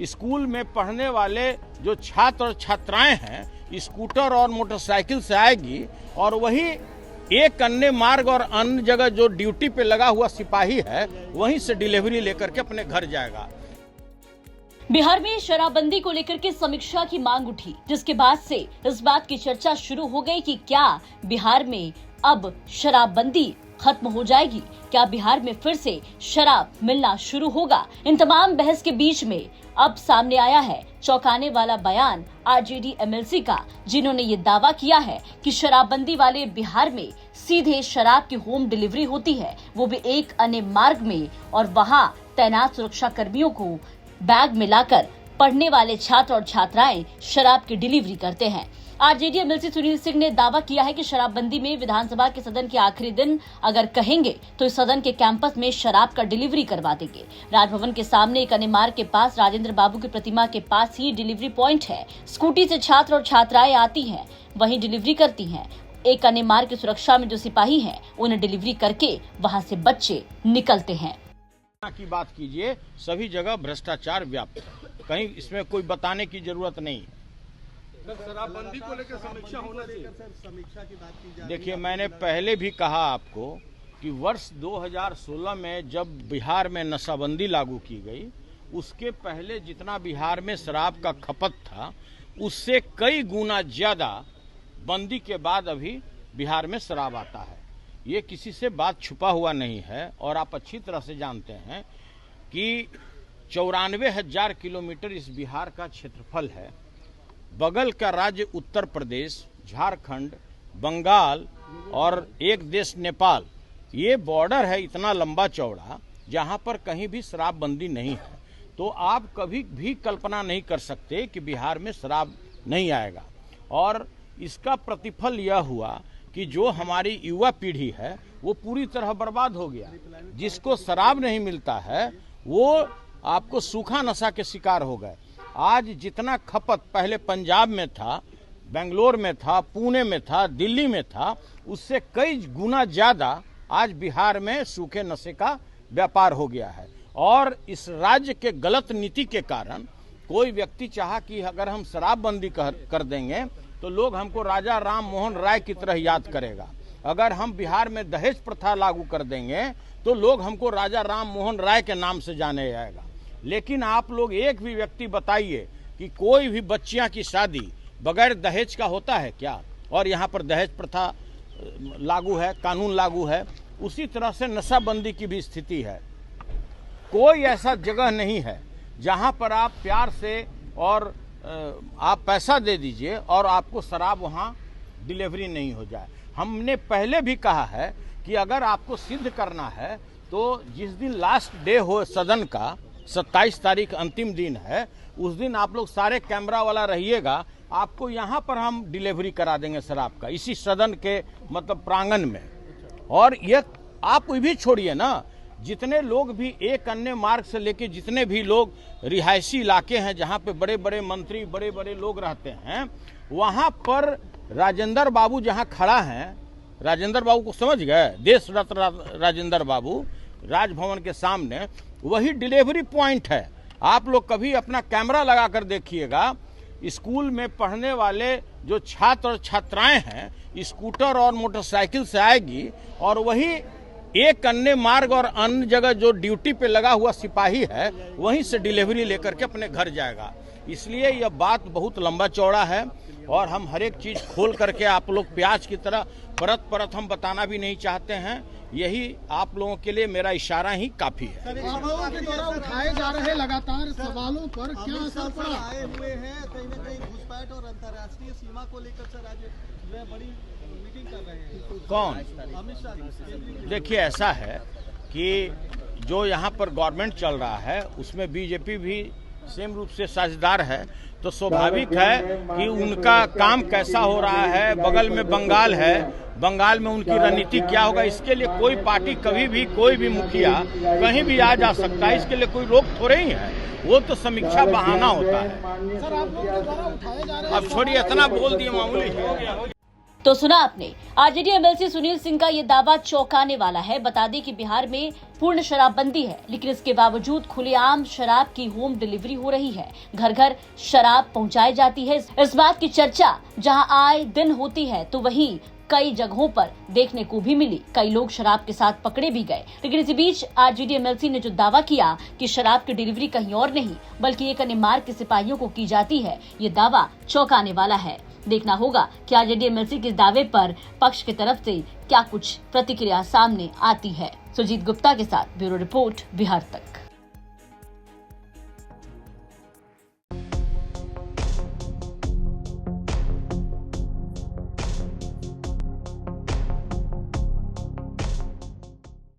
School में पढ़ने वाले जो छात्र और छात्राएं हैं स्कूटर और मोटरसाइकिल से आएगी और वही एक अन्य मार्ग और अन्य जगह जो ड्यूटी पे लगा हुआ सिपाही है वहीं से डिलीवरी लेकर के अपने घर जाएगा। बिहार में शराबबंदी को लेकर के समीक्षा की मांग उठी, जिसके बाद से इस बात की चर्चा शुरू हो गई कि क्या बिहार में अब शराबबंदी खत्म हो जाएगी, क्या बिहार में फिर से शराब मिलना शुरू होगा। इन तमाम बहस के बीच में अब सामने आया है चौंकाने वाला बयान आरजेडी एमएलसी का, जिन्होंने ये दावा किया है कि शराबबंदी वाले बिहार में सीधे शराब की होम डिलीवरी होती है, वो भी एक अन्य मार्ग में, और वहाँ तैनात सुरक्षा कर्मियों को बैग में लाकर पढ़ने वाले छात्र और छात्राएं शराब की डिलीवरी करते हैं। आरजेडी एमएलसी सुनील सिंह ने दावा किया है कि शराबबंदी में विधानसभा के सदन के आखिरी दिन अगर कहेंगे तो इस सदन के कैंपस में शराब का डिलीवरी करवा देंगे। राजभवन के सामने एक अन्य मार्ग के पास राजेंद्र बाबू की प्रतिमा के पास ही डिलीवरी पॉइंट है। स्कूटी से छात्र और छात्राएं आती हैं, वहीं डिलीवरी करती हैं। एक अन्य मार्ग की सुरक्षा में जो सिपाही हैं उन्हें डिलीवरी करके वहाँ से बच्चे निकलते हैं। की बात कीजिए, सभी जगह भ्रष्टाचार व्याप्त है, कहीं इसमें कोई बताने की जरूरत नहीं। शराबबंदी को लेकर समीक्षा होना चाहिए। समीक्षा की बात की जा। देखिए, मैंने पहले भी कहा आपको कि वर्ष 2016 में जब बिहार में नशाबंदी लागू की गई, उसके पहले जितना बिहार में शराब का खपत था उससे कई गुना ज्यादा बंदी के बाद अभी बिहार में शराब आता है। ये किसी से बात छुपा हुआ नहीं है और आप अच्छी तरह से जानते हैं कि 94,000 किलोमीटर इस बिहार का क्षेत्रफल है। बगल का राज्य उत्तर प्रदेश, झारखंड, बंगाल और एक देश नेपाल, ये बॉर्डर है इतना लंबा चौड़ा जहां पर कहीं भी शराबबंदी नहीं है। तो आप कभी भी कल्पना नहीं कर सकते कि बिहार में शराब नहीं आएगा। और इसका प्रतिफल यह हुआ कि जो हमारी युवा पीढ़ी है वो पूरी तरह बर्बाद हो गया। जिसको शराब नहीं मिलता है वो आपको सूखा नशा के शिकार हो गए। आज जितना खपत पहले पंजाब में था, बेंगलोर में था, पुणे में था, दिल्ली में था, उससे कई गुना ज्यादा आज बिहार में सूखे नशे का व्यापार हो गया है। और इस राज्य के गलत नीति के कारण कोई व्यक्ति चाहा कि अगर हम शराबबंदी कर देंगे तो लोग हमको राजा राम मोहन राय की तरह याद करेगा। अगर हम बिहार में दहेज प्रथा लागू कर देंगे तो लोग हमको राजा राम मोहन राय के नाम से जाने जाएगा। लेकिन आप लोग एक भी व्यक्ति बताइए कि कोई भी बच्चियां की शादी बगैर दहेज का होता है क्या? और यहाँ पर दहेज प्रथा लागू है, कानून लागू है। उसी तरह से नशाबंदी की भी स्थिति है। कोई ऐसा जगह नहीं है जहाँ पर आप प्यार से और आप पैसा दे दीजिए और आपको शराब वहाँ डिलीवरी नहीं हो जाए। हमने पहले भी कहा है कि अगर आपको सिद्ध करना है तो जिस दिन लास्ट डे हो सदन का, 27 तारीख अंतिम दिन है, उस दिन आप लोग सारे कैमरा वाला रहिएगा, आपको यहाँ पर हम डिलीवरी करा देंगे शराब का, इसी सदन के मतलब प्रांगण में। और ये आप भी छोड़िए ना, जितने लोग भी एक अन्य मार्ग से लेके जितने भी लोग रिहायशी इलाके हैं जहाँ पे बड़े बड़े मंत्री, बड़े बड़े लोग रहते हैं, वहाँ पर राजेंद्र बाबू जहाँ खड़ा हैं, राजेंद्र बाबू को समझ गए, देश रत्न राजेंद्र बाबू, राजभवन के सामने वही डिलीवरी पॉइंट है। आप लोग कभी अपना कैमरा लगा कर देखिएगा, स्कूल में पढ़ने वाले जो छात्र और छात्राएं हैं स्कूटर और मोटरसाइकिल से आएगी और वही एक अन्य मार्ग और अन्य जगह जो ड्यूटी पे लगा हुआ सिपाही है वहीं से डिलीवरी लेकर के अपने घर जाएगा। इसलिए यह बात बहुत लंबा चौड़ा है और हम हर एक चीज खोल करके आप लोग प्याज की तरह परत परत हम बताना भी नहीं चाहते हैं। यही आप लोगों के लिए मेरा इशारा ही काफी है। सवालों के द्वारा उठाए जा रहे लगातार सवालों पर क्या असर पड़ा? आए हुए हैं कहीं न कहीं घुसपैठ और अंतर्राष्ट्रीय सीमा को लेकर सर आज जो है बड़ी मीटिंग कर रहे हैं। कौन? अमित शाह। देखिए, ऐसा है कि जो यहाँ पर गवर्नमेंट चल रहा है उसमें बीजेपी भी सेम रूप से साझेदार है, तो स्वाभाविक है कि उनका काम कैसा हो रहा है। बगल में बंगाल है, बंगाल में उनकी रणनीति क्या होगा, इसके लिए कोई पार्टी कभी भी कोई भी मुखिया कहीं भी आ जा सकता है, इसके लिए कोई रोक थोड़े ही है। वो तो समीक्षा बहाना होता है। सर, आप लोगों के द्वारा उठाए जा रहे अब छोड़िए, इतना बोल दिए, मामूली हो गया। तो सुना आपने आरजेडी एमएलसी सुनील सिंह का ये दावा चौंकाने वाला है। बता दें कि बिहार में पूर्ण शराबबंदी है, लेकिन इसके बावजूद खुलेआम शराब की होम डिलीवरी हो रही है। घर घर शराब पहुंचाई जाती है। इस बात की चर्चा जहां आए दिन होती है तो वहीं कई जगहों पर देखने को भी मिली। कई लोग शराब के साथ पकड़े भी गए। लेकिन इसी बीच आरजेडी एमएलसी ने जो दावा किया कि शराब की डिलीवरी कहीं और नहीं बल्कि एक अन्य मार्ग के सिपाहियों को की जाती है, ये दावा चौंकाने वाला है। देखना होगा कि आरजेडी एमएलसी के दावे पर पक्ष की तरफ से क्या कुछ प्रतिक्रिया सामने आती है। सुजीत गुप्ता के साथ ब्यूरो रिपोर्ट, बिहार तक।